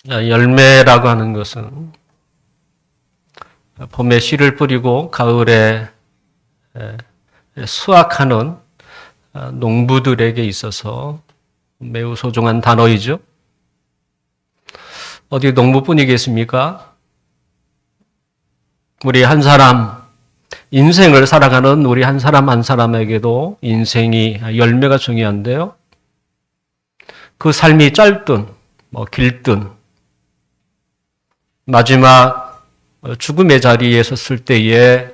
열매라고 하는 것은 봄에 씨를 뿌리고 가을에 수확하는 농부들에게 있어서 매우 소중한 단어이죠. 어디 농부뿐이겠습니까? 우리 한 사람, 인생을 살아가는 우리 한 사람 한 사람에게도 인생이 열매가 중요한데요. 그 삶이 짧든 길든 마지막 죽음의 자리에 섰을 때에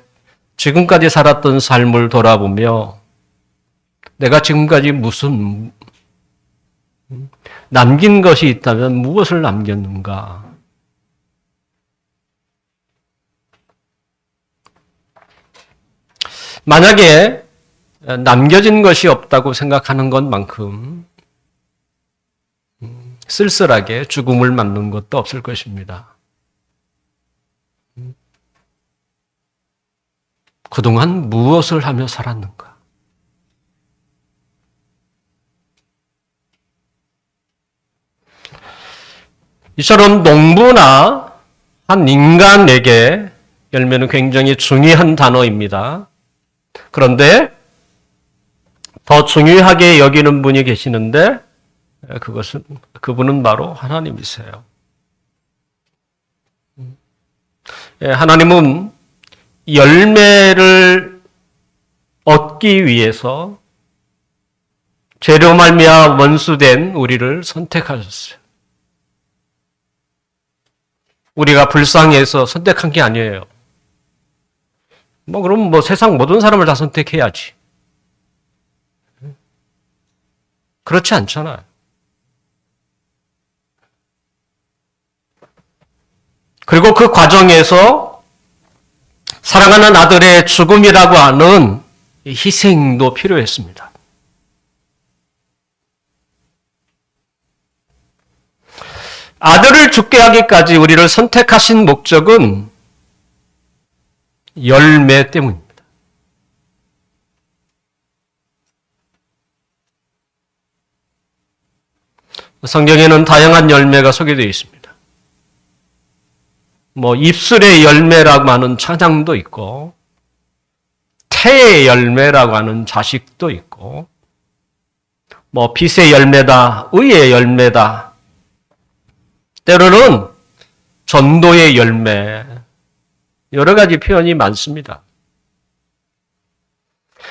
지금까지 살았던 삶을 돌아보며 내가 지금까지 무슨 남긴 것이 있다면 무엇을 남겼는가? 만약에 남겨진 것이 없다고 생각하는 것만큼 쓸쓸하게 죽음을 맞는 것도 없을 것입니다. 그동안 무엇을 하며 살았는가? 이처럼 농부나 한 인간에게 열매는 굉장히 중요한 단어입니다. 그런데 더 중요하게 여기는 분이 계시는데 그분은 바로 하나님이세요. 하나님은 열매를 얻기 위해서 죄로 말미암아 원수된 우리를 선택하셨어요. 우리가 불쌍해서 선택한 게 아니에요. 그럼 세상 모든 사람을 다 선택해야지. 그렇지 않잖아요. 그리고 그 과정에서 사랑하는 아들의 죽음이라고 하는 희생도 필요했습니다. 아들을 죽게 하기까지 우리를 선택하신 목적은 열매 때문입니다. 성경에는 다양한 열매가 소개되어 있습니다. 입술의 열매라고 하는 찬양도 있고, 태의 열매라고 하는 자식도 있고, 빛의 열매다, 의의 열매다, 때로는 전도의 열매, 여러 가지 표현이 많습니다.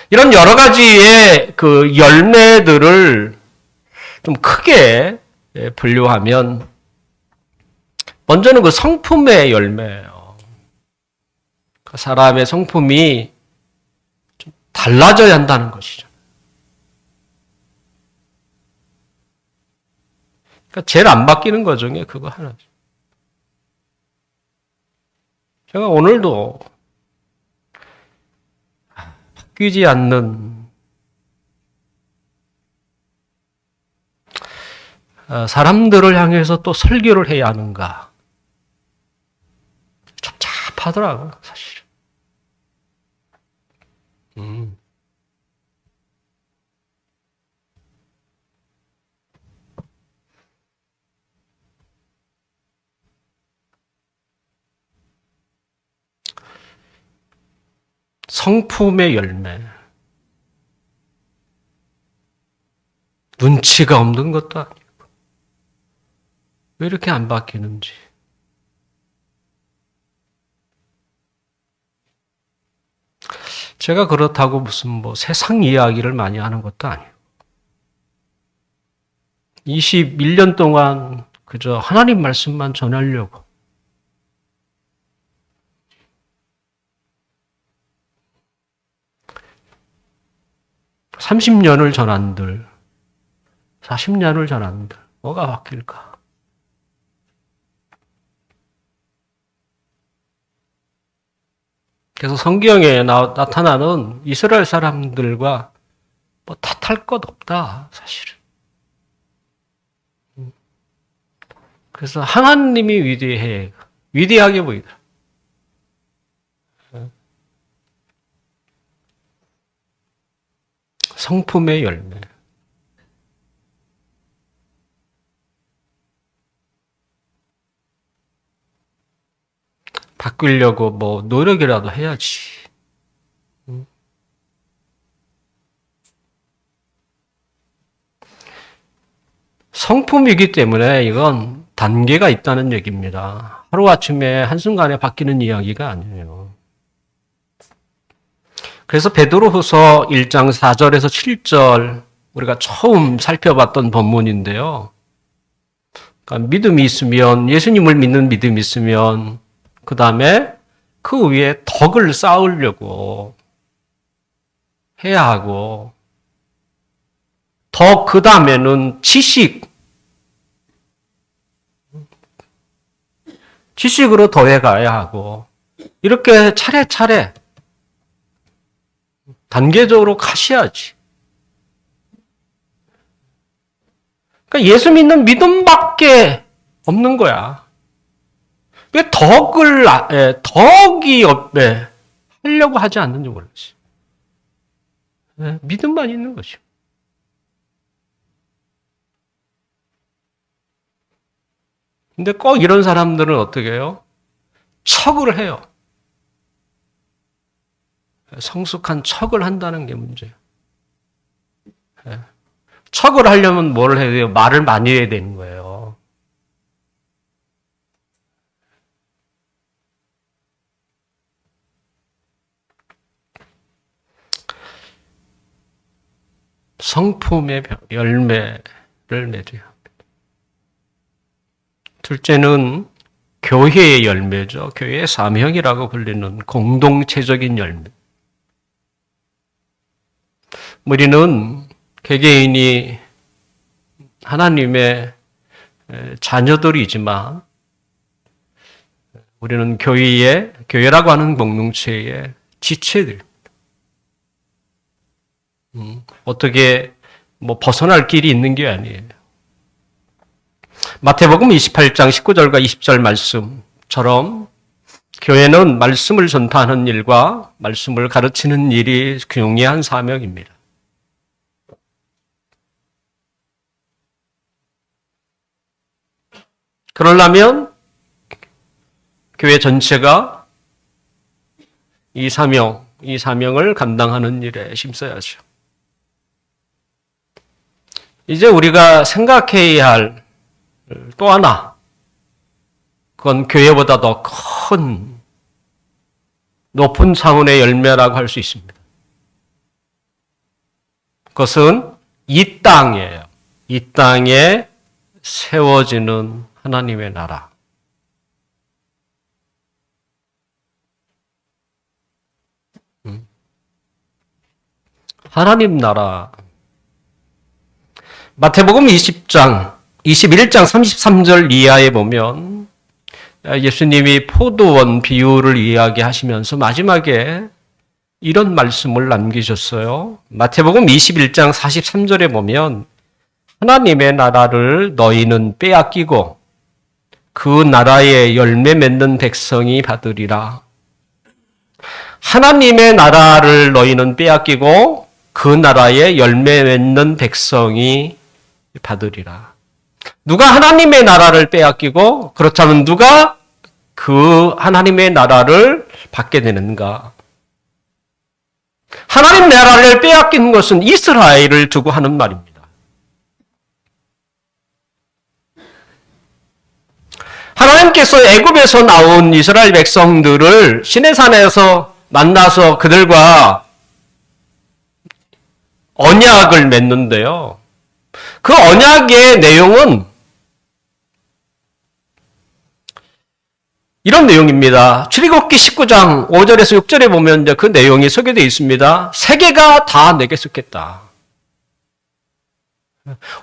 이런 여러 가지의 그 열매들을 좀 크게 분류하면 먼저는 그 성품의 열매예요. 그 사람의 성품이 좀 달라져야 한다는 것이죠. 그러니까 제일 안 바뀌는 것 중에 그거 하나죠. 제가 오늘도 바뀌지 않는 사람들을 향해서 또 설교를 해야 하는가. 답답하더라고요, 사실. 성품의 열매. 눈치가 없는 것도 아니고. 왜 이렇게 안 바뀌는지. 제가 그렇다고 무슨 세상 이야기를 많이 하는 것도 아니에요. 21년 동안 그저 하나님 말씀만 전하려고. (30년을) 전한들, 40년을 전한들, 뭐가 바뀔까? 그래서 성경에 나타나는 이스라엘 사람들과 탓할 것 없다, 사실은. 그래서 하나님이 위대하게 보이더라. 성품의 열매. 바꾸려고 뭐 노력이라도 해야지. 성품이기 때문에 이건 단계가 있다는 얘기입니다. 하루아침에 한순간에 바뀌는 이야기가 아니에요. 그래서 베드로후서 1장 4절에서 7절 우리가 처음 살펴봤던 본문인데요. 그러니까 믿음이 있으면, 예수님을 믿는 믿음이 있으면 그 다음에 그 위에 덕을 쌓으려고 해야 하고, 더 그 다음에는 지식으로 더해가야 하고, 이렇게 차례차례 단계적으로 가셔야지. 그러니까 예수 믿는 믿음밖에 없는 거야. 왜 덕이 하려고 하지 않는지 모르겠어요. 믿음만 있는 것이요. 근데 꼭 이런 사람들은 어떻게 해요? 척을 해요. 성숙한 척을 한다는 게 문제예요. 척을 하려면 뭘 해야 돼요? 말을 많이 해야 되는 거예요. 성품의 열매를 맺어야 합니다. 둘째는 교회의 열매죠. 교회의 사명이라고 불리는 공동체적인 열매. 우리는 개개인이 하나님의 자녀들이지만 우리는 교회라고 하는 공동체의 지체들. 어떻게 벗어날 길이 있는 게 아니에요. 마태복음 28장 19절과 20절 말씀처럼 교회는 말씀을 전파하는 일과 말씀을 가르치는 일이 중요한 사명입니다. 그러려면 교회 전체가 이 사명을 감당하는 일에 힘써야죠. 이제 우리가 생각해야 할 또 하나, 그건 교회보다 더 큰 높은 차원의 열매라고 할 수 있습니다. 그것은 이 땅이에요. 이 땅에 세워지는 하나님의 나라. 하나님 나라. 마태복음 21장 33절 이하에 보면 예수님이 포도원 비유를 이야기하시면서 마지막에 이런 말씀을 남기셨어요. 마태복음 21장 43절에 보면 하나님의 나라를 너희는 빼앗기고 그 나라의 열매 맺는 백성이 받으리라. 하나님의 나라를 너희는 빼앗기고 그 나라의 열매 맺는 백성이 받으리라. 누가 하나님의 나라를 빼앗기고 그렇다면 누가 그 하나님의 나라를 받게 되는가? 하나님 나라를 빼앗기는 것은 이스라엘을 두고 하는 말입니다. 하나님께서 애굽에서 나온 이스라엘 백성들을 시내산에서 만나서 그들과 언약을 맺는데요. 그 언약의 내용은 이런 내용입니다. 출애굽기 19장 5절에서 6절에 보면 이제 그 내용이 소개되어 있습니다. 세계가 다 내게 속했다.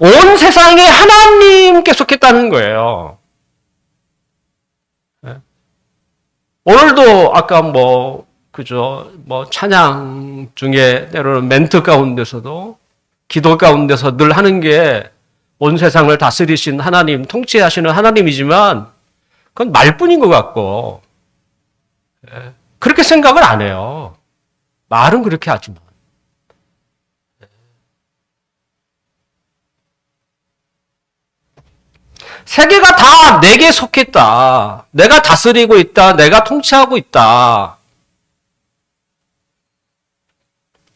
온 세상에 하나님께 속했다는 거예요. 오늘도 아까 찬양 중에 때로는 멘트 가운데서도 기도 가운데서 늘 하는 게 온 세상을 다스리신 하나님, 통치하시는 하나님이지만 그건 말뿐인 것 같고 그렇게 생각을 안 해요. 말은 그렇게 하지만. 세계가 다 내게 속했다. 내가 다스리고 있다. 내가 통치하고 있다.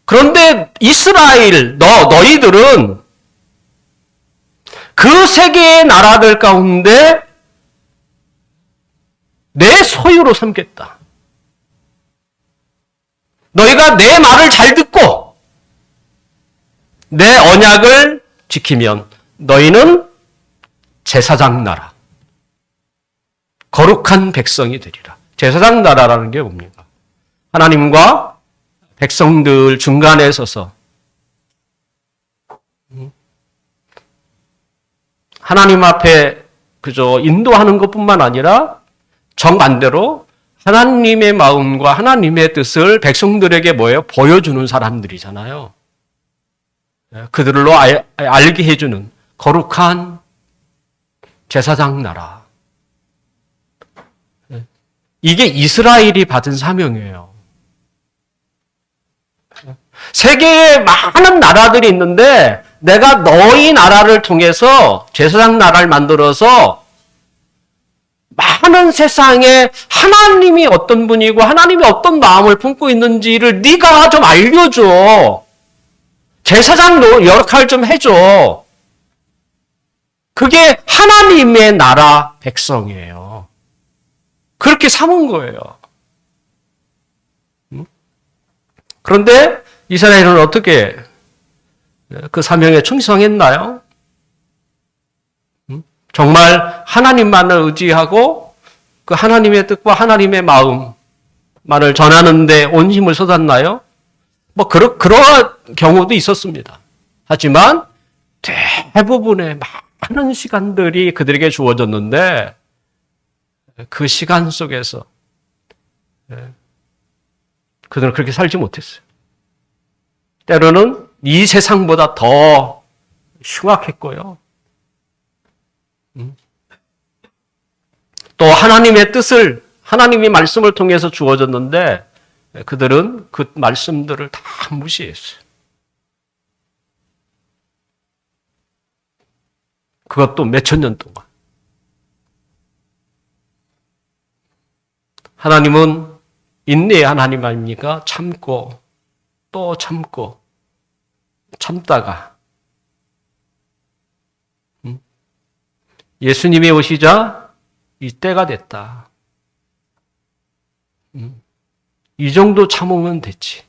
그런데 이스라엘, 너희들은 그 세계의 나라들 가운데 내 소유로 삼겠다. 너희가 내 말을 잘 듣고 내 언약을 지키면 너희는 제사장 나라, 거룩한 백성이 되리라. 제사장 나라라는 게 뭡니까? 하나님과 백성들 중간에 서서 하나님 앞에 그저 인도하는 것뿐만 아니라 정반대로 하나님의 마음과 하나님의 뜻을 백성들에게 보여주는 사람들이잖아요. 그들로 알게 해주는 거룩한 제사장 나라. 이게 이스라엘이 받은 사명이에요. 세계에 많은 나라들이 있는데 내가 너희 나라를 통해서 제사장 나라를 만들어서 많은 세상에 하나님이 어떤 분이고 하나님이 어떤 마음을 품고 있는지를 네가 좀 알려줘. 제사장 역할 좀 해줘. 그게 하나님의 나라 백성이에요. 그렇게 삼은 거예요. 그런데 이스라엘은 어떻게 그 사명에 충성했나요? 정말 하나님만을 의지하고 그 하나님의 뜻과 하나님의 마음만을 전하는데 온 힘을 쏟았나요? 그러한 경우도 있었습니다. 하지만 대부분의 많은 시간들이 그들에게 주어졌는데 그 시간 속에서 그들은 그렇게 살지 못했어요. 때로는 이 세상보다 더 흉악했고요. 또 하나님의 뜻을, 하나님의 말씀을 통해서 주어졌는데 그들은 그 말씀들을 다 무시했어요. 그것도 몇천 년 동안. 하나님은 인내의 하나님 아닙니까? 참고 또 참고 참다가 예수님이 오시자 이 때가 됐다. 이 정도 참으면 됐지.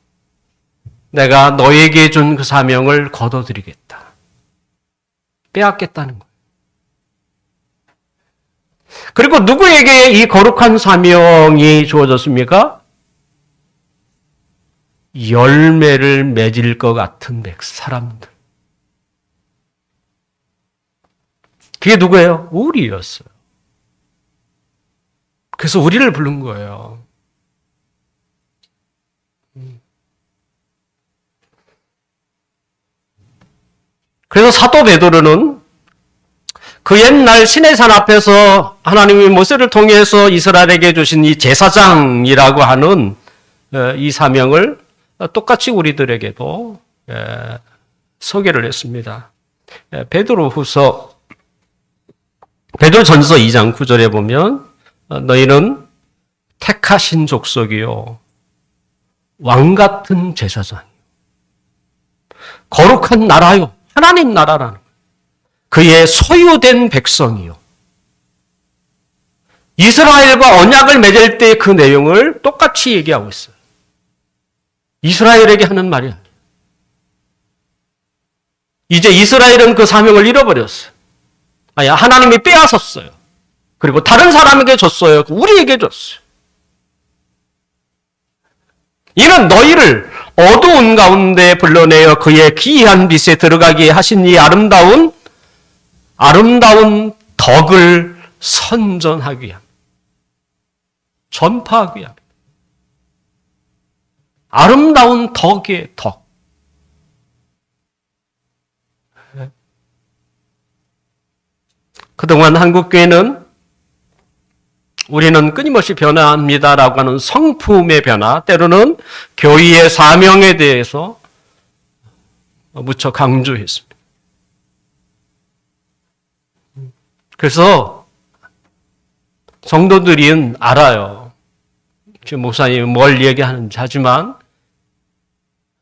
내가 너에게 준 그 사명을 거둬드리겠다. 빼앗겠다는 거예요. 그리고 누구에게 이 거룩한 사명이 주어졌습니까? 열매를 맺을 것 같은 사람들. 그게 누구예요? 우리였어요. 그래서 우리를 부른 거예요. 그래서 사도 베드로는 그 옛날 시내산 앞에서 하나님이 모세를 통해서 이스라엘에게 주신 이 제사장이라고 하는 이 사명을 똑같이 우리들에게도 소개를 했습니다. 베드로전서 2장 9절에 보면 너희는 택하신 족속이요 왕 같은 제사장이요 거룩한 나라요 하나님 나라라는 그의 소유된 백성이요. 이스라엘과 언약을 맺을 때 그 내용을 똑같이 얘기하고 있어요. 이스라엘에게 하는 말이 아니에요. 이제 이스라엘은 그 사명을 잃어버렸어요. 하나님이 빼앗았어요. 그리고 다른 사람에게 줬어요. 우리에게 줬어요. 이는 너희를 어두운 가운데 불러내어 그의 기이한 빛에 들어가게 하신 이 아름다운 덕을 선전하기 위함. 전파하기 위함. 아름다운 덕의 덕. 그동안 한국교회는 우리는 끊임없이 변화합니다라고 하는 성품의 변화, 때로는 교회의 사명에 대해서 무척 강조했습니다. 그래서 성도들은 알아요. 지금 목사님이 뭘 얘기하는지. 하지만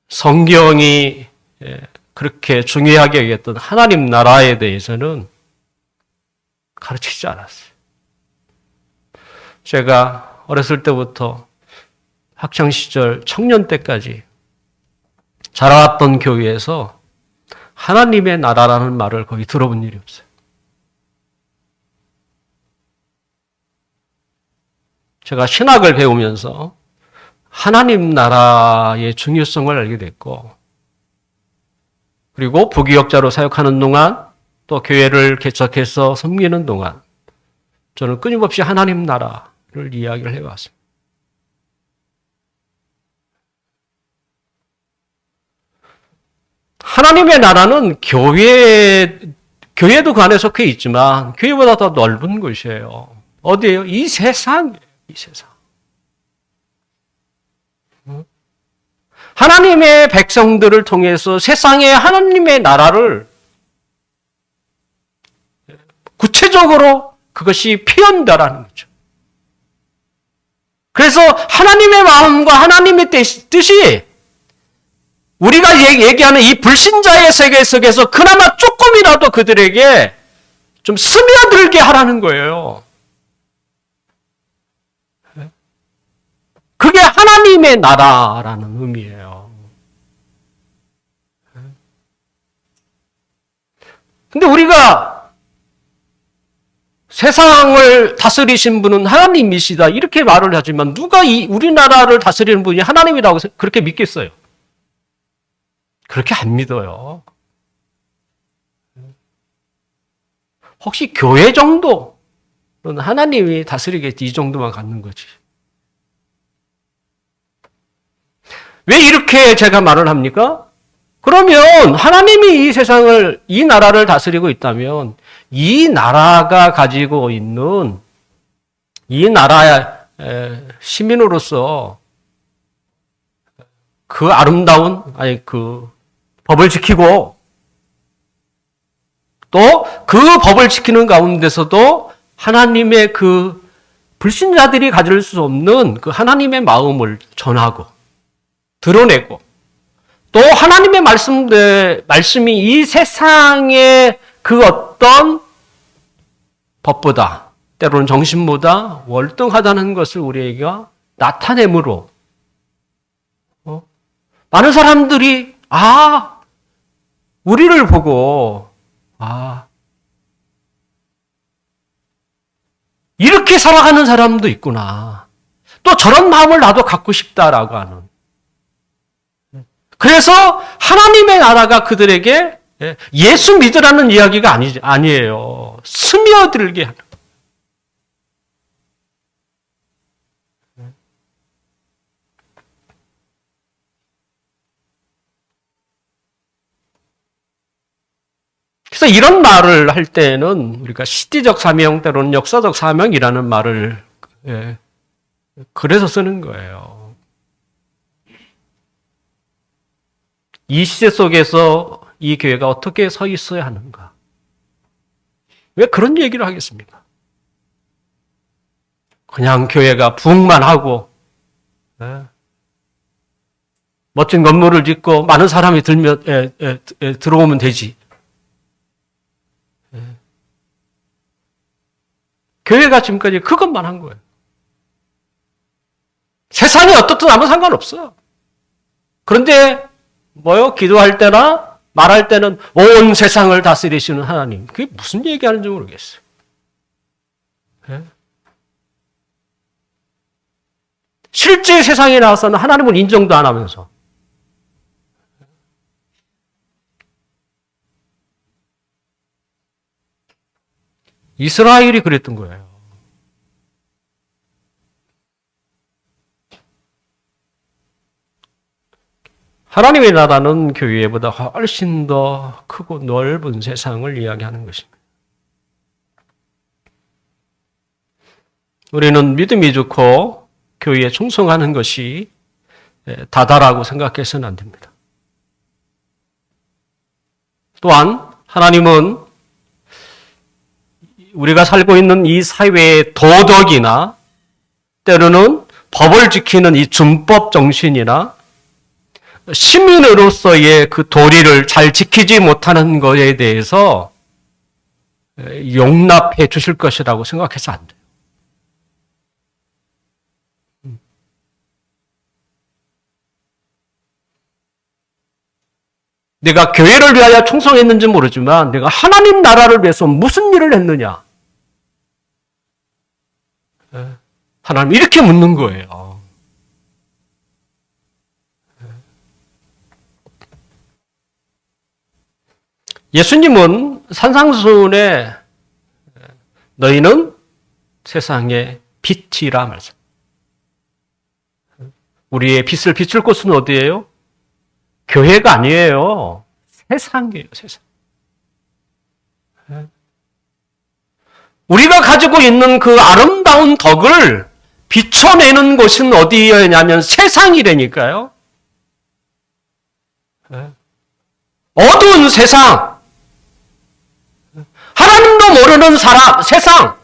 성경이 그렇게 중요하게 여겼던 하나님 나라에 대해서는 가르치지 않았어요. 제가 어렸을 때부터 학창시절 청년 때까지 자라왔던 교회에서 하나님의 나라라는 말을 거의 들어본 일이 없어요. 제가 신학을 배우면서 하나님 나라의 중요성을 알게 됐고, 그리고 부교역자로 사역하는 동안 또 교회를 개척해서 섬기는 동안 저는 끊임없이 하나님 나라를 이야기를 해왔습니다. 하나님의 나라는 교회도 그 안에 속해 있지만 교회보다 더 넓은 곳이에요. 어디예요? 이 세상. 하나님의 백성들을 통해서 세상에 하나님의 나라를 구체적으로 그것이 표현된다는 거죠. 그래서 하나님의 마음과 하나님의 뜻이 우리가 얘기하는 이 불신자의 세계 속에서 그나마 조금이라도 그들에게 좀 스며들게 하라는 거예요. 그게 하나님의 나라라는 의미예요. 근데 우리가 세상을 다스리신 분은 하나님이시다 이렇게 말을 하지만 누가 우리나라를 다스리는 분이 하나님이라고 그렇게 믿겠어요? 그렇게 안 믿어요. 혹시 교회 정도는 하나님이 다스리겠지 이 정도만 갖는 거지. 왜 이렇게 제가 말을 합니까? 그러면 하나님이 이 세상을, 이 나라를 다스리고 있다면 이 나라가 가지고 있는 이 나라의 시민으로서 그 아름다운, 그 법을 지키고 또 그 법을 지키는 가운데서도 하나님의 그 불신자들이 가질 수 없는 그 하나님의 마음을 전하고 드러내고 또 하나님의 말씀이 이 세상의 그 어떤 법보다 때로는 정신보다 월등하다는 것을 우리에게 나타내므로 많은 사람들이 우리를 보고 이렇게 살아가는 사람도 있구나. 또 저런 마음을 나도 갖고 싶다라고 하는. 그래서 하나님의 나라가 그들에게 예수 믿으라는 이야기가 아니에요. 스며들게 하는. 그래서 이런 말을 할 때는 우리가 시대적 사명 때로는 역사적 사명이라는 말을 그래서 쓰는 거예요. 이 시대 속에서 이 교회가 어떻게 서 있어야 하는가? 왜 그런 얘기를 하겠습니까? 그냥 교회가 부흥만 하고 멋진 건물을 짓고 많은 사람이 들어오면 되지. 교회가 지금까지 그것만 한 거예요. 세상이 어떻든 아무 상관없어. 그런데 기도할 때나 말할 때는 온 세상을 다스리시는 하나님. 그게 무슨 얘기하는지 모르겠어요. 실제 세상에 나와서는 하나님을 인정도 안 하면서 이스라엘이 그랬던 거예요. 하나님의 나라는 교회보다 훨씬 더 크고 넓은 세상을 이야기하는 것입니다. 우리는 믿음이 좋고 교회에 충성하는 것이 다다라고 생각해서는 안 됩니다. 또한 하나님은 우리가 살고 있는 이 사회의 도덕이나 때로는 법을 지키는 이 준법 정신이나 시민으로서의 그 도리를 잘 지키지 못하는 것에 대해서 용납해 주실 것이라고 생각해서 안 돼요. 내가 교회를 위하여 충성했는지 모르지만 내가 하나님 나라를 위해서 무슨 일을 했느냐? 하나님 이렇게 묻는 거예요. 예수님은 산상수훈에 너희는 세상의 빛이라 말씀. 우리의 빛을 비출 곳은 어디예요? 교회가 아니에요. 세상이에요, 세상. 우리가 가지고 있는 그 아름다운 덕을 비춰내는 곳은 어디였냐면 세상이라니까요. 어두운 세상. 하나님도 모르는 사람, 세상.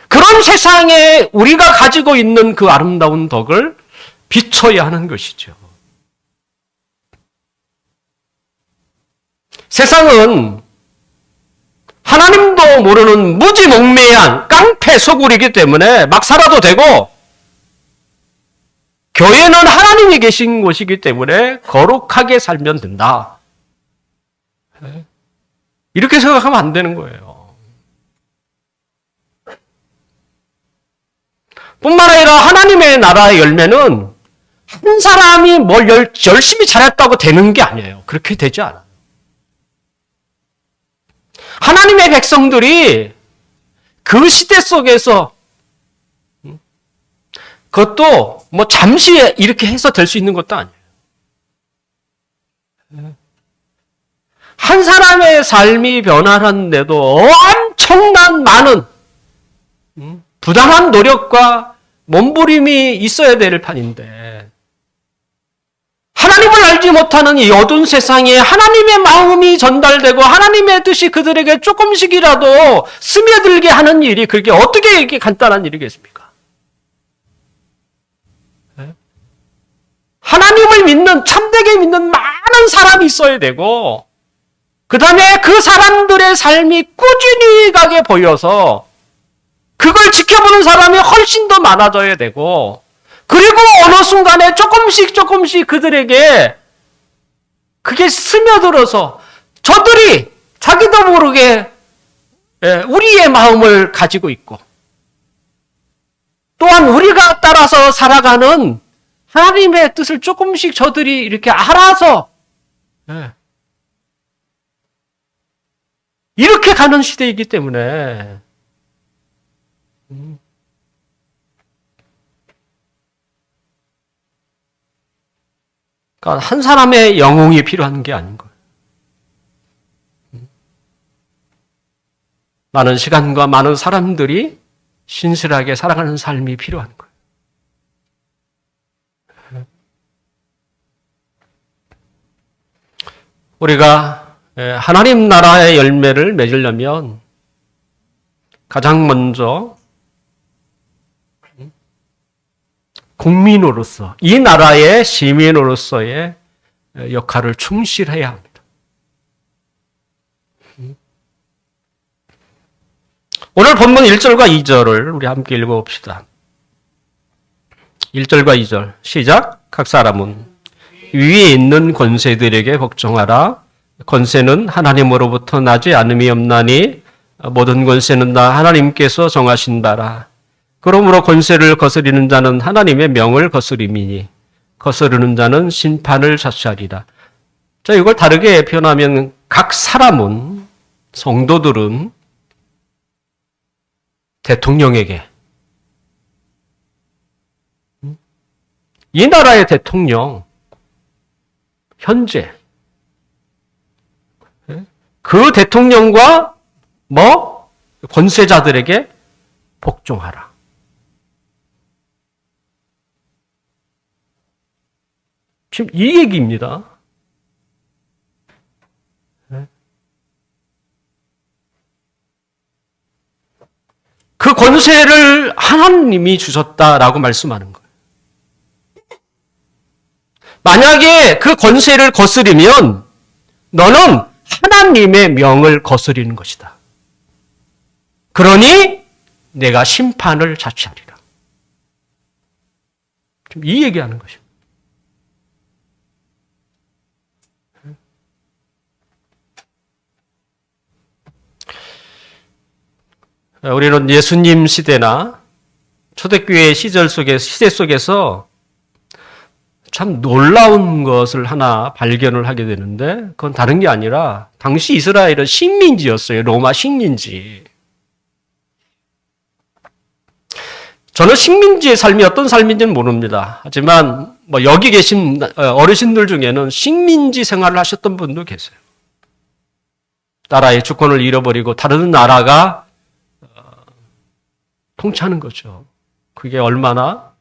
그런 세상에 우리가 가지고 있는 그 아름다운 덕을 비춰야 하는 것이죠. 세상은 하나님도 모르는 무지몽매한 깡패 소굴이기 때문에 막 살아도 되고, 교회는 하나님이 계신 곳이기 때문에 거룩하게 살면 된다. 이렇게 생각하면 안 되는 거예요. 뿐만 아니라 하나님의 나라의 열매는 한 사람이 뭘 열심히 잘했다고 되는 게 아니에요. 그렇게 되지 않아요. 하나님의 백성들이 그 시대 속에서 그것도 뭐 잠시 이렇게 해서 될 수 있는 것도 아니에요. 한 사람의 삶이 변화하는데도 엄청난 많은 부당한 노력과 몸부림이 있어야 될 판인데, 하나님을 알지 못하는 이 어두운 세상에 하나님의 마음이 전달되고 하나님의 뜻이 그들에게 조금씩이라도 스며들게 하는 일이 그게 어떻게 이렇게 간단한 일이겠습니까? 하나님을 믿는, 참되게 믿는 많은 사람이 있어야 되고, 그 다음에 그 사람들의 삶이 꾸준히 가게 보여서 그걸 지켜보는 사람이 훨씬 더 많아져야 되고, 그리고 어느 순간에 조금씩 그들에게 그게 스며들어서 저들이 자기도 모르게 우리의 마음을 가지고 있고, 또한 우리가 따라서 살아가는 하나님의 뜻을 조금씩 저들이 이렇게 알아서 이렇게 가는 시대이기 때문에 그러니까 한 사람의 영웅이 필요한 게 아닌 거예요. 많은 시간과 많은 사람들이 신실하게 살아가는 삶이 필요한 거예요. 우리가 하나님 나라의 열매를 맺으려면 가장 먼저 국민으로서, 이 나라의 시민으로서의 역할을 충실해야 합니다. 오늘 본문 1절과 2절을 우리 함께 읽어봅시다. 1절과 2절 시작. 각 사람은 위에 있는 권세들에게 복종하라. 권세는 하나님으로부터 나지 않음이 없나니 모든 권세는 다 하나님께서 정하신다라. 그러므로 권세를 거스리는 자는 하나님의 명을 거스림이니 거스르는 자는 심판을 자취하리라. 자, 이걸 다르게 표현하면 각 사람은, 성도들은 대통령에게, 이 나라의 대통령, 현재 그 대통령과 권세자들에게 복종하라. 지금 이 얘기입니다. 그 권세를 하나님이 주셨다라고 말씀하는 거예요. 만약에 그 권세를 거스리면 너는 하나님의 명을 거스리는 것이다. 그러니 내가 심판을 자취하리라. 지금 이 얘기하는 것입니다. 우리는 예수님 시대나 초대교회 시대 속에서 참 놀라운 것을 하나 발견을 하게 되는데 그건 다른 게 아니라 당시 이스라엘은 식민지였어요. 로마 식민지. 저는 식민지의 삶이 어떤 삶인지는 모릅니다. 하지만 여기 계신 어르신들 중에는 식민지 생활을 하셨던 분도 계세요. 나라의 주권을 잃어버리고 다른 나라가 통치하는 거죠. 그게 얼마나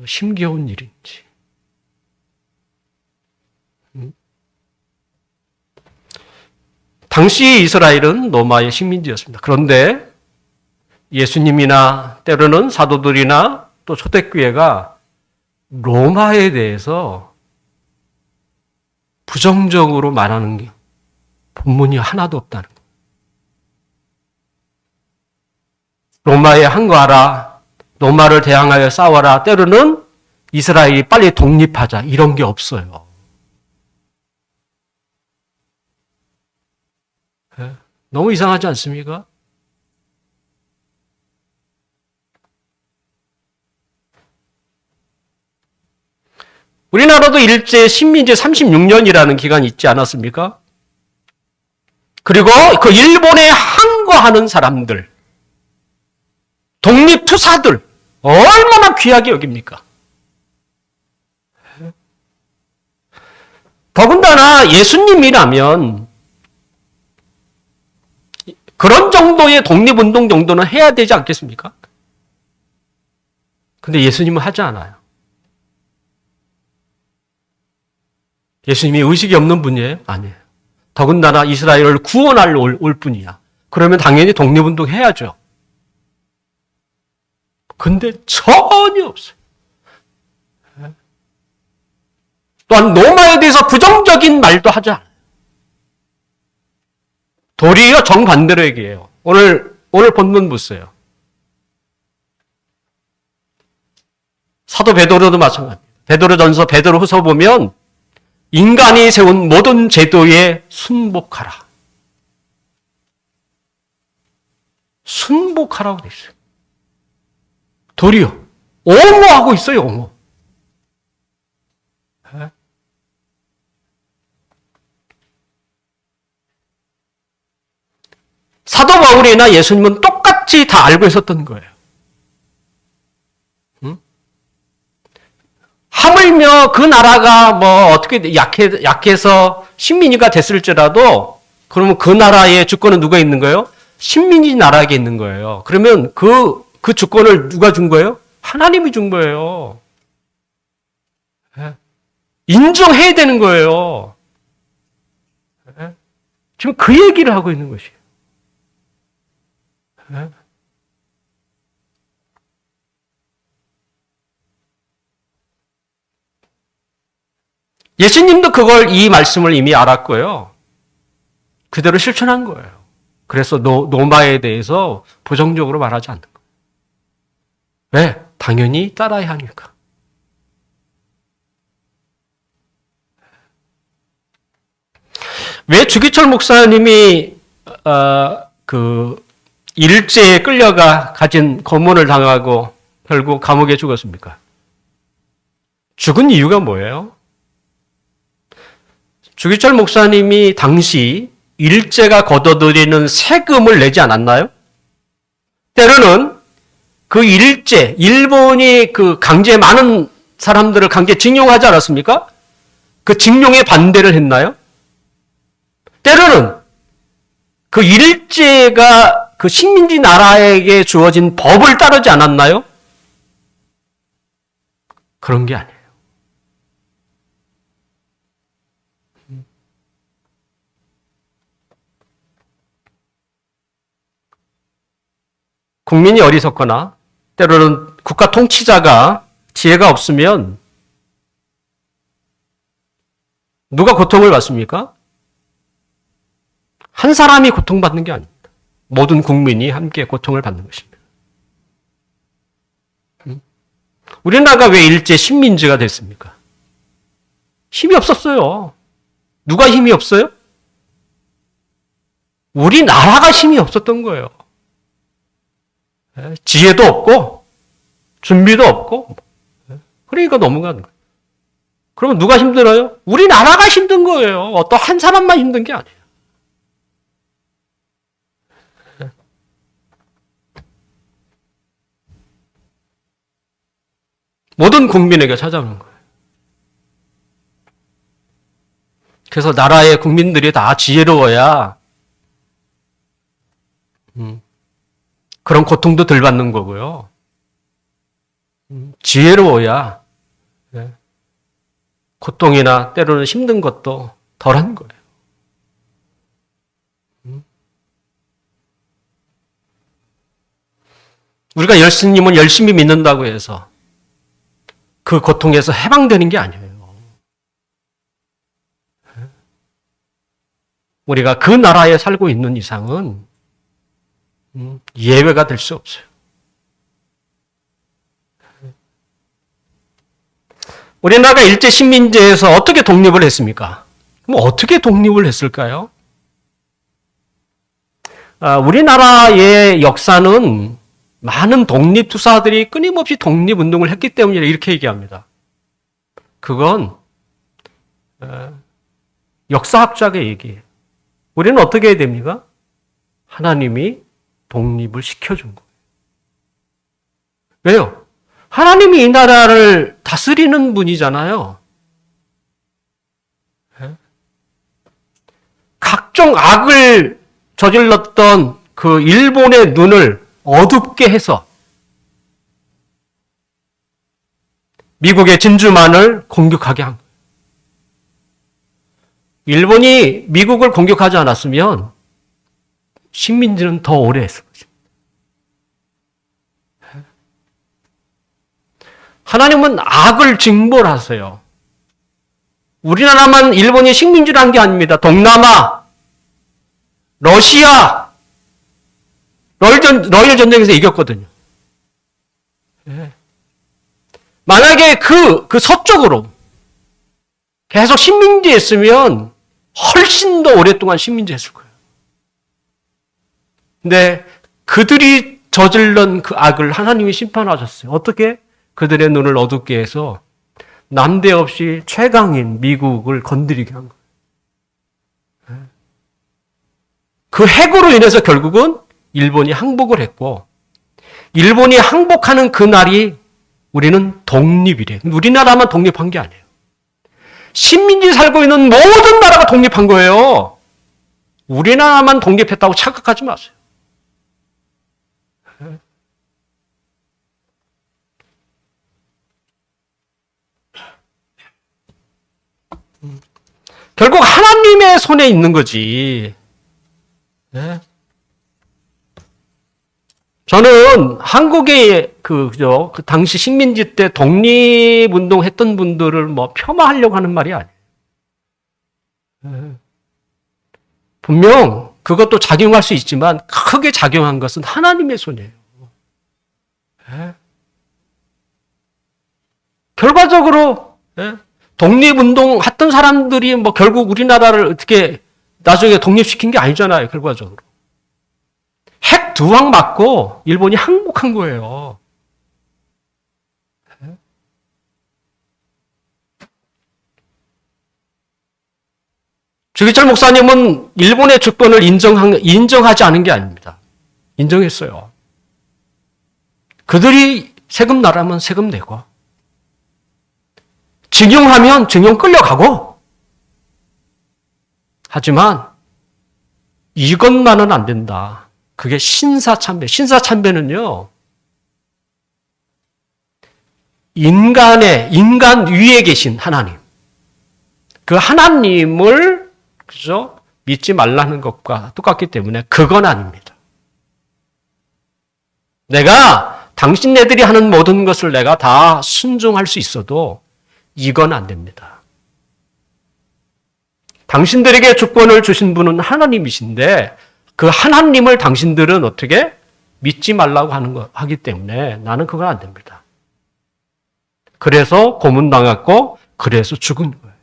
힘겨운 일인지. 당시 이스라엘은 로마의 식민지였습니다. 그런데 예수님이나 때로는 사도들이나 또 초대교회가 로마에 대해서 부정적으로 말하는 게 본문이 하나도 없다는 거예요. 로마에 항거하라, 로마를 대항하여 싸워라, 때로는 이스라엘이 빨리 독립하자 이런 게 없어요. 너무 이상하지 않습니까? 우리나라도 일제 식민지 36년이라는 기간이 있지 않았습니까? 그리고 그 일본에 항거하는 사람들, 독립투사들 얼마나 귀하게 여깁니까? 더군다나 예수님이라면 그런 정도의 독립운동 정도는 해야 되지 않겠습니까? 근데 예수님은 하지 않아요. 예수님이 의식이 없는 분이에요? 아니에요. 더군다나 이스라엘을 구원할 올 뿐이야. 그러면 당연히 독립운동 해야죠. 근데 전혀 없어요. 또한 로마에 대해서 부정적인 말도 하지 않아요. 도리어 정반대로 얘기해요. 오늘 본문 보세요. 사도 베드로도 마찬가지입니다. 베드로전서 베드로후서 보면 인간이 세운 모든 제도에 순복하라. 순복하라고 돼 있어요. 도리어 옹호하고 있어요. 옹호. 사도 바울이나 예수님은 똑같이 다 알고 있었던 거예요. 하물며 그 나라가 어떻게 약해서 식민지가 됐을지라도 그러면 그 나라의 주권은 누가 있는 거예요? 식민지 나라에게 있는 거예요. 그러면 그 주권을 누가 준 거예요? 하나님이 준 거예요. 인정해야 되는 거예요. 지금 그 얘기를 하고 있는 것이에요. 예수님도 이 말씀을 이미 알았고요. 그대로 실천한 거예요. 그래서 로마에 대해서 부정적으로 말하지 않는 거예요. 왜? 당연히 따라야 하니까. 왜 주기철 목사님이 일제에 끌려가 가진 고문을 당하고 결국 감옥에 죽었습니까? 죽은 이유가 뭐예요? 주기철 목사님이 당시 일제가 걷어들이는 세금을 내지 않았나요? 때로는 그 일본이 강제 많은 사람들을 강제 징용하지 않았습니까? 그 징용에 반대를 했나요? 때로는 그 일제가 그 식민지 나라에게 주어진 법을 따르지 않았나요? 그런 게 아니에요. 국민이 어리석거나 때로는 국가 통치자가 지혜가 없으면 누가 고통을 받습니까? 한 사람이 고통받는 게 아닙니다. 모든 국민이 함께 고통을 받는 것입니다. 우리나라가 왜 일제 식민지가 됐습니까? 힘이 없었어요. 누가 힘이 없어요? 우리나라가 힘이 없었던 거예요. 지혜도 없고 준비도 없고 그러니까 넘어가는 거예요. 그러면 누가 힘들어요? 우리나라가 힘든 거예요. 어떤 한 사람만 힘든 게 아니에요. 모든 국민에게 찾아오는 거예요. 그래서 나라의 국민들이 다 지혜로워야 그런 고통도 덜 받는 거고요. 지혜로워야 고통이나 때로는 힘든 것도 덜한 거예요. 우리가 예수님을 열심히 믿는다고 해서 그 고통에서 해방되는 게 아니에요. 우리가 그 나라에 살고 있는 이상은 예외가 될 수 없어요. 우리나라가 일제 식민지에서 어떻게 독립을 했습니까? 그럼 어떻게 독립을 했을까요? 우리나라의 역사는 많은 독립투사들이 끊임없이 독립운동을 했기 때문이라 이렇게 얘기합니다. 그건 역사학자의 얘기예요. 우리는 어떻게 해야 됩니까? 하나님이 독립을 시켜준 거예요. 왜요? 하나님이 이 나라를 다스리는 분이잖아요. 각종 악을 저질렀던 그 일본의 눈을 어둡게 해서 미국의 진주만을 공격하게 한 거예요. 일본이 미국을 공격하지 않았으면 식민지는 더 오래 했을 것입니다. 하나님은 악을 징벌하세요. 우리나라만 일본이 식민지를 한 게 아닙니다. 동남아, 러시아, 러일 전쟁에서 이겼거든요. 만약에 그 서쪽으로 계속 식민지 했으면 훨씬 더 오랫동안 식민지 했을 거예요. 근데 그들이 저질른 그 악을 하나님이 심판하셨어요. 어떻게? 그들의 눈을 어둡게 해서 남대없이 최강인 미국을 건드리게 한 거예요. 그 핵으로 인해서 결국은 일본이 항복을 했고, 일본이 항복하는 그날이 우리는 독립이래. 우리나라만 독립한 게 아니에요. 식민지 살고 있는 모든 나라가 독립한 거예요. 우리나라만 독립했다고 착각하지 마세요. 결국 하나님의 손에 있는 거지. 네? 저는 한국의 그 당시 식민지 때 독립운동 했던 분들을 폄하하려고 하는 말이 아니에요. 네. 분명 그것도 작용할 수 있지만 크게 작용한 것은 하나님의 손이에요. 네? 결과적으로 독립운동 했던 사람들이 결국 우리나라를 어떻게 나중에 독립시킨 게 아니잖아요, 결과적으로. 핵 두 방 맞고 일본이 항복한 거예요. 주기철 목사님은 일본의 주권을 인정하지 않은 게 아닙니다. 인정했어요. 그들이 세금 나라면 세금 내고, 징용하면 징용 끌려가고, 하지만 이것만은 안 된다. 그게 신사참배. 신사참배는요, 인간 위에 계신 하나님, 그 하나님을 믿지 말라는 것과 똑같기 때문에 그건 아닙니다. 내가 당신네들이 하는 모든 것을 내가 다 순종할 수 있어도 이건 안 됩니다. 당신들에게 주권을 주신 분은 하나님이신데 그 하나님을 당신들은 어떻게 믿지 말라고 하기 때문에 나는 그건 안 됩니다. 그래서 고문당했고 그래서 죽은 거예요.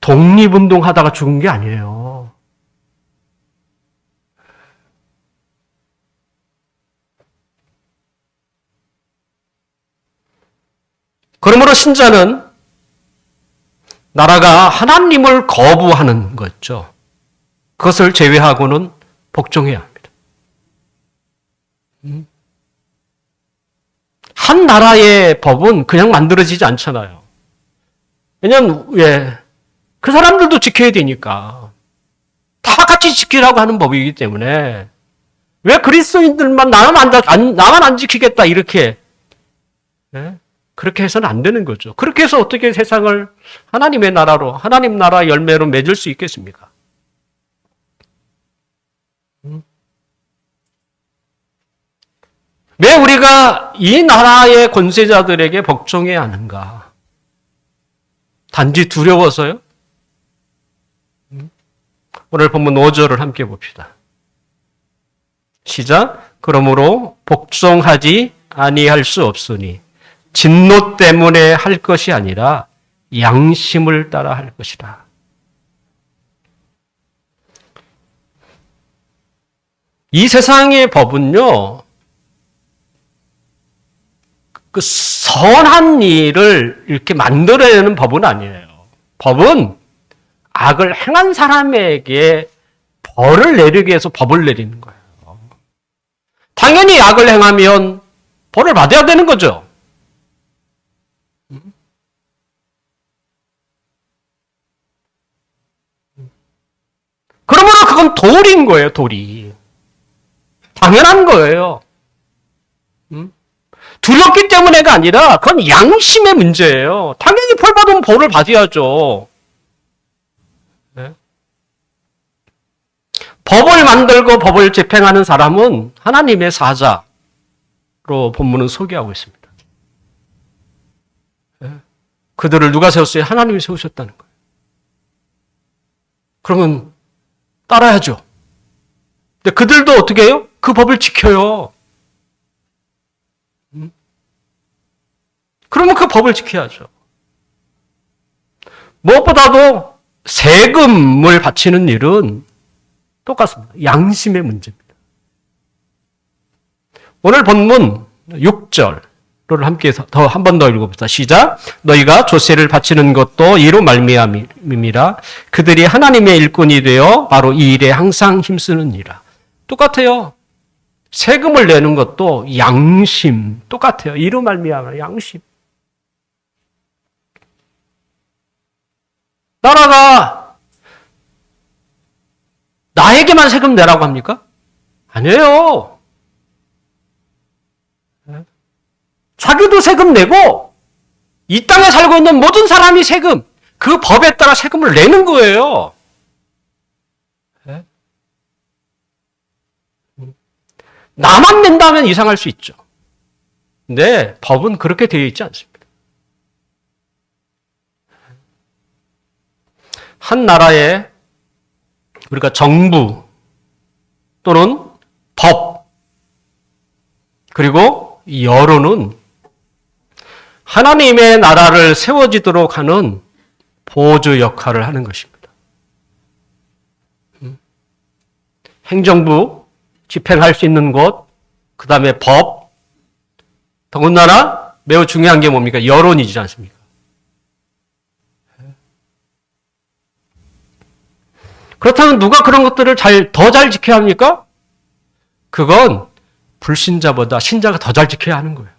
독립운동 하다가 죽은 게 아니에요. 그러므로 신자는 나라가 하나님을 거부하는 거죠. 그것을 제외하고는 복종해야 합니다. 한 나라의 법은 그냥 만들어지지 않잖아요. 왜냐하면 그 사람들도 지켜야 되니까. 다 같이 지키라고 하는 법이기 때문에 왜 그리스도인들만 나만 안 지키겠다 이렇게 그렇게 해서는 안 되는 거죠. 그렇게 해서 어떻게 세상을 하나님의 나라로 하나님 나라 열매로 맺을 수 있겠습니까? 왜 우리가 이 나라의 권세자들에게 복종해야 하는가? 단지 두려워서요? 오늘 본문 5절을 함께 봅시다. 시작. 그러므로 복종하지 아니할 수 없으니 진노 때문에 할 것이 아니라 양심을 따라 할 것이라. 이 세상의 법은요, 그 선한 일을 이렇게 만들어내는 법은 아니에요. 법은 악을 행한 사람에게 벌을 내리기 위해서 법을 내리는 거예요. 당연히 악을 행하면 벌을 받아야 되는 거죠. 그러므로 그건 도리인 거예요, 도리. 당연한 거예요. 두렵기 때문에가 아니라 그건 양심의 문제예요. 당연히 벌 받으면 벌을 받아야죠. 네? 법을 만들고 법을 집행하는 사람은 하나님의 사자로 본문은 소개하고 있습니다. 네? 그들을 누가 세웠어요? 하나님이 세우셨다는 거예요. 그러면 따라야죠. 근데 그들도 어떻게 해요? 그 법을 지켜요. 그러면 그 법을 지켜야죠. 무엇보다도 세금을 바치는 일은 똑같습니다. 양심의 문제입니다. 오늘 본문 6절을 함께 한 번 더 읽어봅시다. 시작. 너희가 조세를 바치는 것도 이로 말미암이라. 그들이 하나님의 일꾼이 되어 바로 이 일에 항상 힘쓰느니라. 똑같아요. 세금을 내는 것도 양심 똑같아요. 이로 말미암아 양심. 나라가 나에게만 세금 내라고 합니까? 아니에요. 자기도 세금 내고 이 땅에 살고 있는 모든 사람이 세금, 그 법에 따라 세금을 내는 거예요. 나만 낸다면 이상할 수 있죠. 근데 법은 그렇게 되어 있지 않습니다. 한 나라의 우리가 정부 또는 법 그리고 여론은 하나님의 나라를 세워지도록 하는 보조 역할을 하는 것입니다. 행정부, 집행할 수 있는 곳, 그 다음에 법, 더군다나 매우 중요한 게 뭡니까? 여론이지 않습니까? 그렇다면 누가 그런 것들을 더 잘 지켜야 합니까? 그건 불신자보다 신자가 더 잘 지켜야 하는 거예요.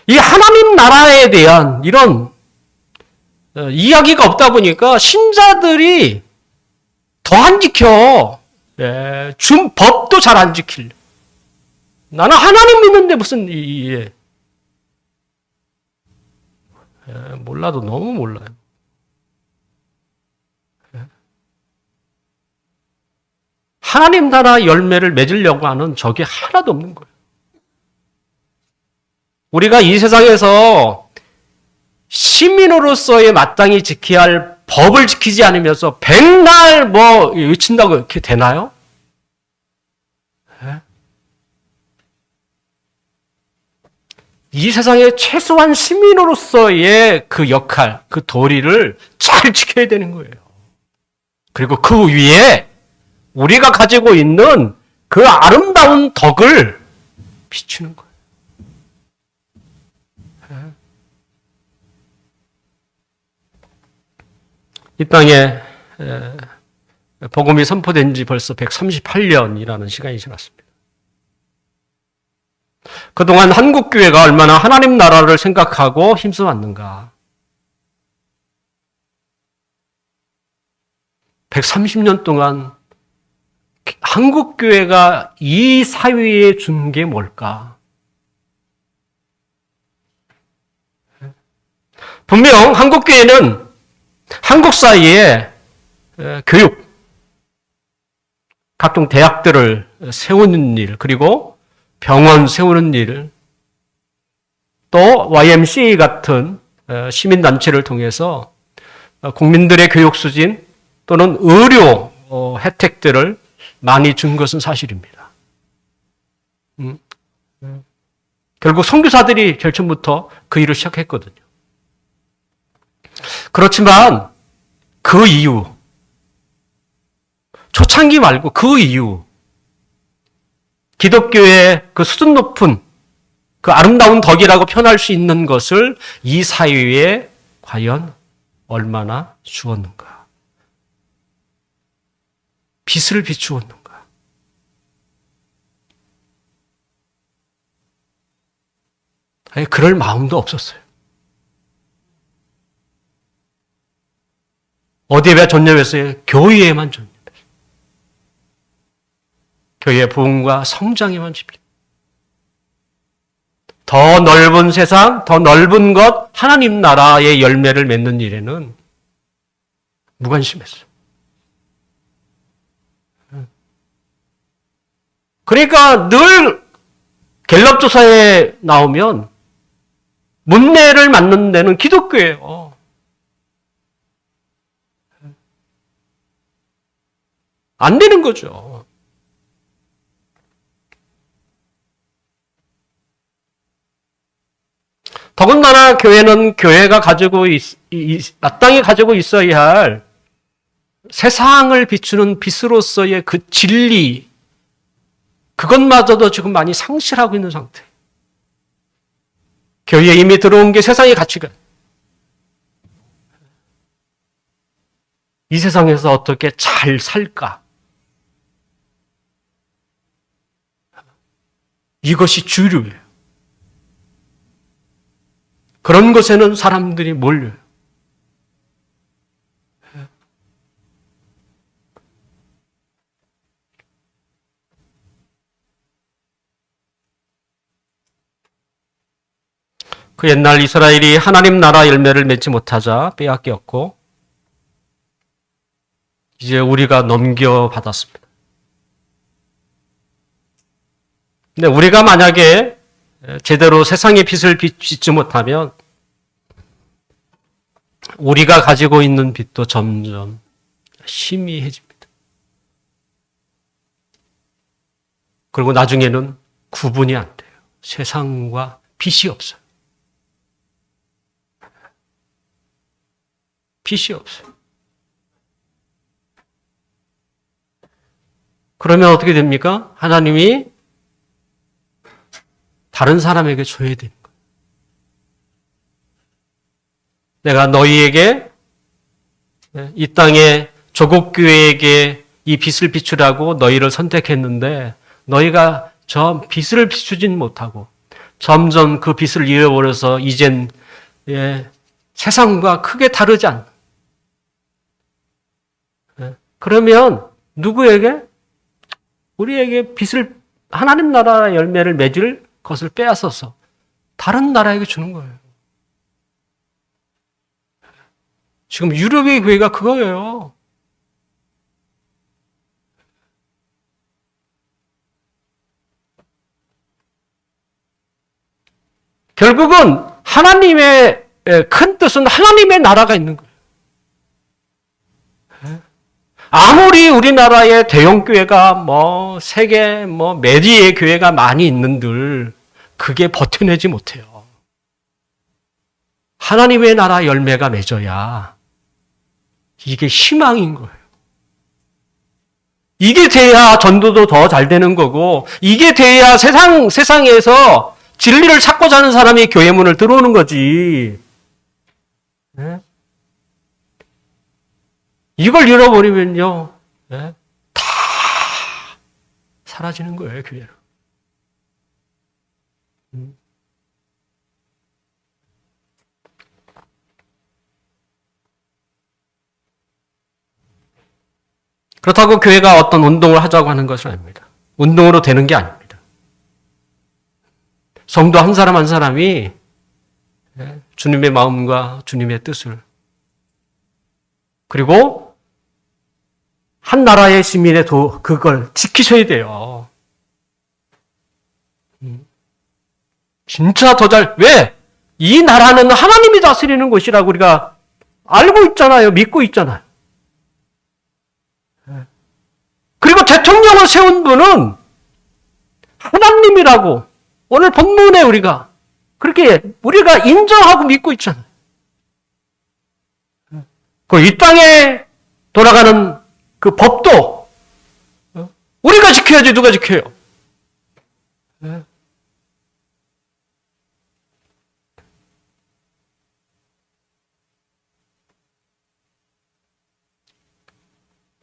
이 하나님 나라에 대한 이런 이야기가 없다 보니까 신자들이 더 안 지켜. 준 법도 잘 안 지킬. 나는 하나님 믿는데 무슨 몰라도 너무 몰라요. 하나님 나라 열매를 맺으려고 하는 적이 하나도 없는 거예요. 우리가 이 세상에서 시민으로서의 마땅히 지켜야 할 법을 지키지 않으면서 백날 외친다고 이렇게 되나요? 네? 이 세상의 최소한 시민으로서의 그 역할, 그 도리를 잘 지켜야 되는 거예요. 그리고 그 위에 우리가 가지고 있는 그 아름다운 덕을 비추는 거예요. 이 땅에 복음이 선포된 지 벌써 138년이라는 시간이 지났습니다. 그동안 한국교회가 얼마나 하나님 나라를 생각하고 힘써왔는가. 130년 동안 한국교회가 이 사회에 준 게 뭘까? 분명 한국교회는 한국 사회에 교육, 각종 대학들을 세우는 일, 그리고 병원 세우는 일, 또 YMCA 같은 시민단체를 통해서 국민들의 교육 수진 또는 의료 혜택들을 많이 준 것은 사실입니다. 결국 선교사들이 제일 처음부터 그 일을 시작했거든요. 그렇지만 그 이후, 초창기 말고 그 이후 기독교의 그 수준 높은 그 아름다운 덕이라고 표현할 수 있는 것을 이 사회에 과연 얼마나 주었는가? 빛을 비추었는가? 아니, 그럴 마음도 없었어요. 어디에 전념했어요? 교회에만 전념했어요. 교회의 부흥과 성장에만 집중. 더 넓은 세상, 더 넓은 것, 하나님 나라의 열매를 맺는 일에는 무관심했어요. 그러니까 늘 갤럽 조사에 나오면 문매를 맞는 데는 기독교예요. 안 되는 거죠. 더군다나 교회는 교회가 가지고 마땅히 가지고 있어야 할 세상을 비추는 빛으로서의 그 진리, 그것마저도 지금 많이 상실하고 있는 상태. 교회에 이미 들어온 게 세상의 가치관. 이 세상에서 어떻게 잘 살까? 이것이 주류예요. 그런 것에는 사람들이 몰려요. 그 옛날 이스라엘이 하나님 나라 열매를 맺지 못하자 빼앗겼고, 이제 우리가 넘겨받았습니다. 근데 우리가 만약에 제대로 세상의 빛을 비추지 못하면 우리가 가지고 있는 빛도 점점 희미해집니다. 그리고 나중에는 구분이 안 돼요. 세상과 빛이 없어요. 빛이 없어요. 그러면 어떻게 됩니까? 하나님이 다른 사람에게 줘야 되는 거예요. 내가 너희에게, 이 땅의 조국교회에게 이 빛을 비추라고 너희를 선택했는데 너희가 저 빛을 비추진 못하고 점점 그 빛을 잃어버려서 이젠 세상과 크게 다르지 않는. 그러면 누구에게? 우리에게 빛을, 하나님 나라 열매를 맺을 것을 빼앗아서 다른 나라에게 주는 거예요. 지금 유럽의 교회가 그거예요. 결국은 하나님의 큰 뜻은 하나님의 나라가 있는 거예요. 아무리 우리나라에 대형 교회가 세계 메디의 교회가 많이 있는들 그게 버텨내지 못해요. 하나님의 나라 열매가 맺어야 이게 희망인 거예요. 이게 돼야 전도도 더 잘 되는 거고, 이게 돼야 세상에서 진리를 찾고자 하는 사람이 교회 문을 들어오는 거지. 네? 이걸 잃어버리면요, 네? 다 사라지는 거예요, 교회는. 그렇다고 교회가 어떤 운동을 하자고 하는 것은 아닙니다. 운동으로 되는 게 아닙니다. 성도 한 사람 한 사람이 주님의 마음과 주님의 뜻을, 그리고 한 나라의 시민의 그걸 지키셔야 돼요. 진짜 왜? 이 나라는 하나님이 다스리는 곳이라고 우리가 알고 있잖아요. 믿고 있잖아요. 그리고 대통령을 세운 분은 하나님이라고 오늘 본문에 우리가 그렇게 우리가 인정하고 믿고 있잖아요. 그 이 땅에 돌아가는 그 법도 우리가 지켜야지 누가 지켜요?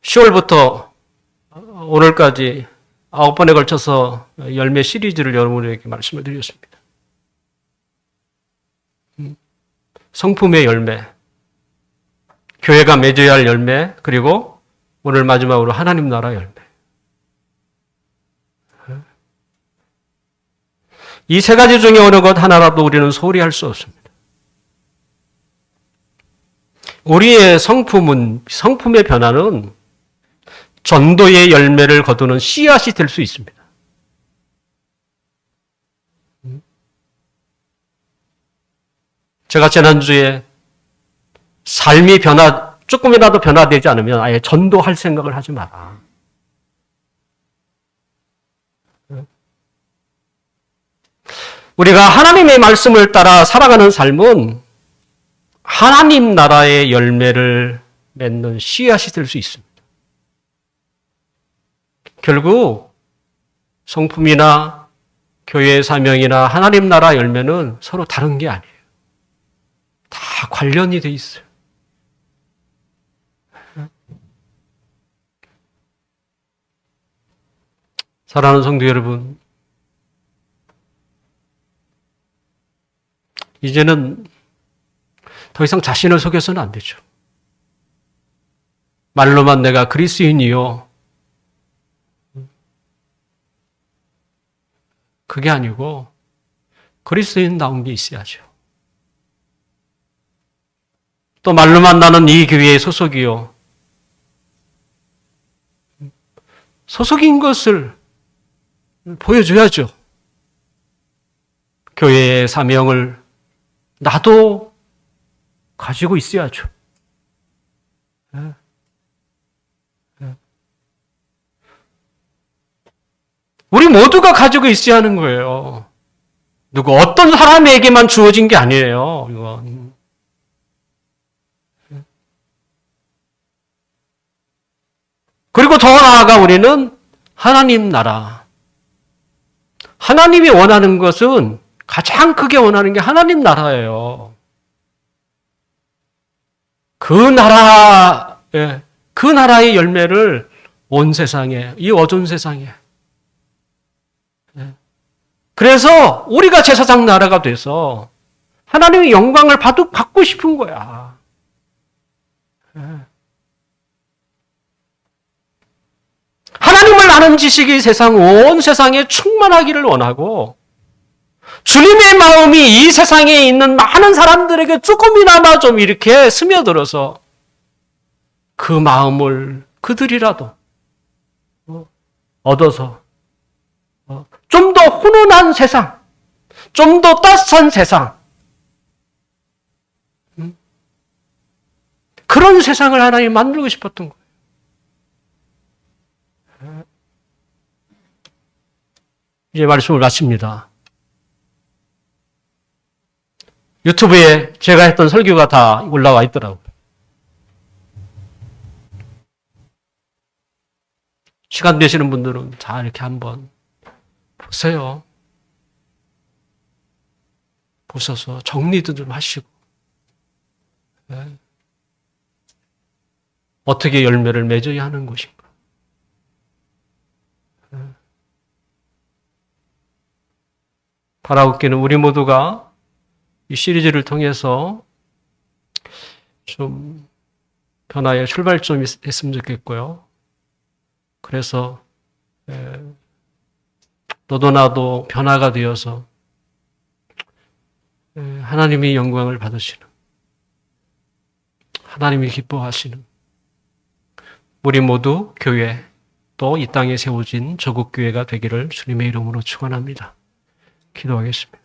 10월부터 오늘까지 9번에 걸쳐서 열매 시리즈를 여러분에게 말씀을 드렸습니다. 성품의 열매, 교회가 맺어야 할 열매, 그리고 오늘 마지막으로 하나님 나라 열매. 이 세 가지 중에 어느 것 하나라도 우리는 소홀히 할 수 없습니다. 우리의 성품의 변화는 전도의 열매를 거두는 씨앗이 될 수 있습니다. 제가 지난주에 삶이 조금이라도 변화되지 않으면 아예 전도할 생각을 하지 마라. 우리가 하나님의 말씀을 따라 살아가는 삶은 하나님 나라의 열매를 맺는 씨앗이 될 수 있습니다. 결국 성품이나 교회의 사명이나 하나님 나라 열매는 서로 다른 게 아니에요. 다 관련이 돼 있어요. 사랑하는 성도 여러분, 이제는 더 이상 자신을 속여서는 안 되죠. 말로만 내가 그리스도인이요. 그게 아니고 그리스도인다운 게 있어야죠. 또 말로만 나는 이 교회의 소속이요. 소속인 것을 보여줘야죠. 교회의 사명을 나도 가지고 있어야죠. 우리 모두가 가지고 있어야 하는 거예요. 누구 어떤 사람에게만 주어진 게 아니에요. 이건. 그리고 더 나아가 우리는 하나님 나라. 하나님이 원하는 것은 가장 크게 원하는 게 하나님 나라예요. 그 나라의 열매를 온 세상에, 이 어두운 세상에. 그래서 우리가 제사장 나라가 돼서 하나님의 영광을 받고 싶은 거야. 하나님을 아는 지식이 온 세상에 충만하기를 원하고 주님의 마음이 이 세상에 있는 많은 사람들에게 조금이나마 좀 이렇게 스며들어서 그 마음을 그들이라도 얻어서 좀 더 훈훈한 세상, 좀 더 따뜻한 세상. 그런 세상을 하나님 만들고 싶었던 거예요. 이제 말씀을 마칩니다. 유튜브에 제가 했던 설교가 다 올라와 있더라고요. 시간 되시는 분들은 다 이렇게 한번 보세요. 보셔서 정리도 좀 하시고, 네. 어떻게 열매를 맺어야 하는 것인가. 네. 바라옵기는 우리 모두가 이 시리즈를 통해서 좀 변화의 출발점이 했으면 좋겠고요. 그래서 너도 나도 변화가 되어서 하나님의 영광을 받으시는, 하나님이 기뻐하시는 우리 모두 교회, 또 이 땅에 세워진 저국교회가 되기를 주님의 이름으로 축원합니다. 기도하겠습니다.